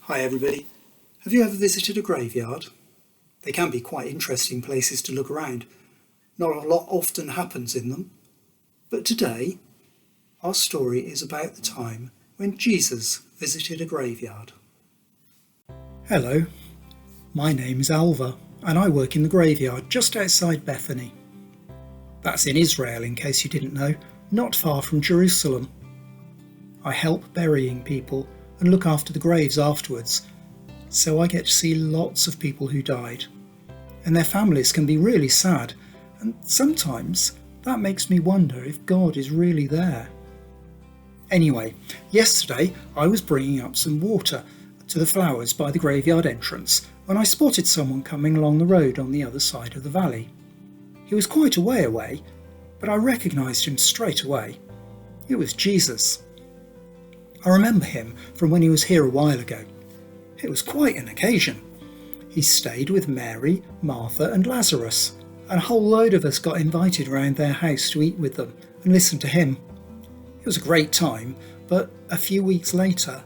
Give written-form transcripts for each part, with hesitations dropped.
Hi everybody. Have you ever visited a graveyard? They can be quite interesting places to look around. Not a lot often happens in them. But today, our story is about the time when Jesus visited a graveyard. Hello, my name is Alva and I work in the graveyard just outside Bethany. That's in Israel, in case you didn't know, not far from Jerusalem. I help burying people and look after the graves afterwards, so I get to see lots of people who died. And their families can be really sad, and sometimes that makes me wonder if God is really there. Anyway, yesterday I was bringing up some water to the flowers by the graveyard entrance when I spotted someone coming along the road on the other side of the valley. He was quite a way away, but I recognised him straight away. It was Jesus. I remember him from when he was here a while ago. It was quite an occasion. He stayed with Mary, Martha and Lazarus, and a whole load of us got invited round their house to eat with them and listen to him. It was a great time, but a few weeks later,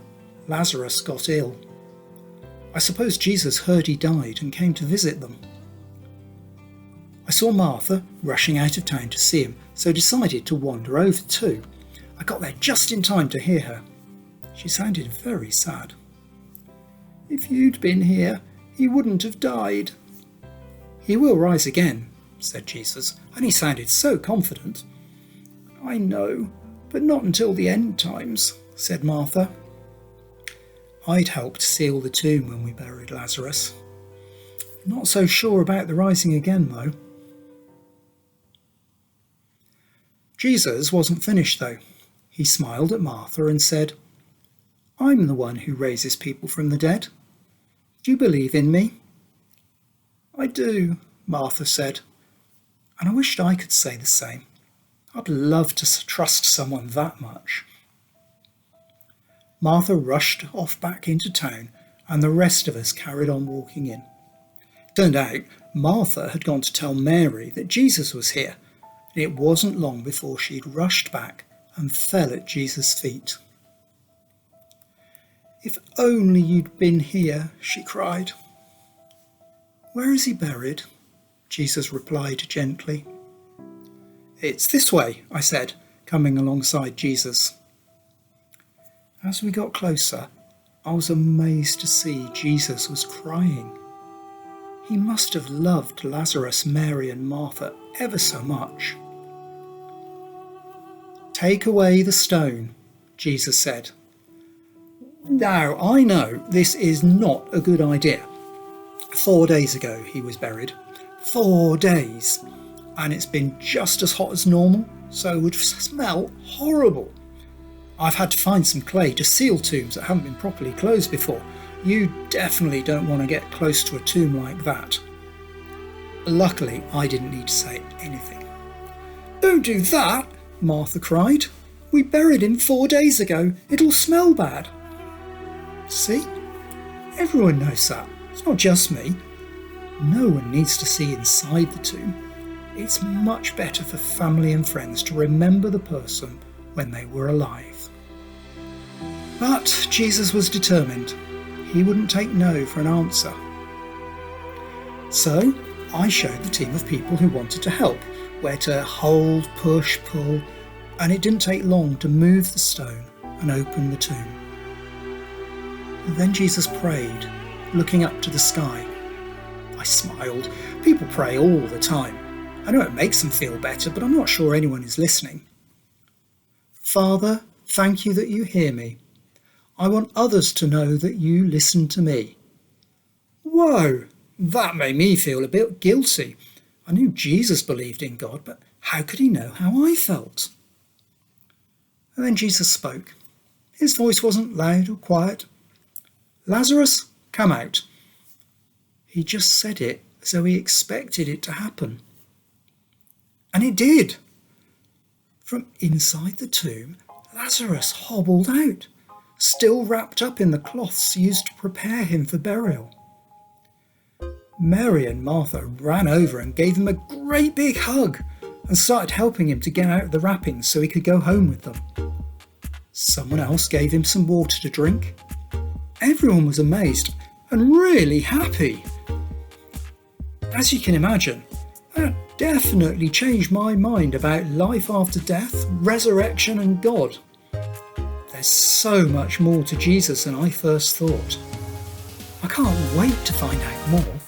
Lazarus got ill. I suppose Jesus heard he died and came to visit them. I saw Martha rushing out of town to see him, so decided to wander over too. I got there just in time to hear her. She sounded very sad. "If you'd been here, he wouldn't have died." "He will rise again," said Jesus, and he sounded so confident. "I know, but not until the end times," said Martha. I'd helped seal the tomb when we buried Lazarus. Not so sure about the rising again, though. Jesus wasn't finished, though. He smiled at Martha and said, "I'm the one who raises people from the dead. Do you believe in me?" "I do," Martha said, and I wished I could say the same. I'd love to trust someone that much. Martha rushed off back into town, and the rest of us carried on walking in. Turned out Martha had gone to tell Mary that Jesus was here, and it wasn't long before she'd rushed back and fell at Jesus' feet. "If only you'd been here," she cried. "Where is he buried?" Jesus replied gently. "It's this way," I said, coming alongside Jesus. As we got closer, I was amazed to see Jesus was crying. He must have loved Lazarus, Mary and Martha ever so much. "Take away the stone," Jesus said. Now, I know this is not a good idea. 4 days ago he was buried. 4 days. And it's been just as hot as normal, so it would smell horrible. I've had to find some clay to seal tombs that haven't been properly closed before. You definitely don't want to get close to a tomb like that. Luckily, I didn't need to say anything. "Don't do that," Martha cried. "We buried him 4 days ago. It'll smell bad." See? Everyone knows that. It's not just me. No one needs to see inside the tomb. It's much better for family and friends to remember the person when they were alive. But Jesus was determined. He wouldn't take no for an answer. So I showed the team of people who wanted to help where to hold, push, pull, and it didn't take long to move the stone and open the tomb. Then Jesus prayed, looking up to the sky. I smiled. People pray all the time. I know it makes them feel better, but I'm not sure anyone is listening. "Father, thank you that you hear me. I want others to know that you listen to me." Whoa, that made me feel a bit guilty. I knew Jesus believed in God, but how could he know how I felt? And then Jesus spoke. His voice wasn't loud or quiet. "Lazarus, come out." He just said it as though he expected it to happen. And it did. From inside the tomb, Lazarus hobbled out, still wrapped up in the cloths used to prepare him for burial. Mary and Martha ran over and gave him a great big hug and started helping him to get out of the wrappings so he could go home with them. Someone else gave him some water to drink. Everyone was amazed and really happy. As you can imagine, that definitely changed my mind about life after death, resurrection and God. There's so much more to Jesus than I first thought. I can't wait to find out more.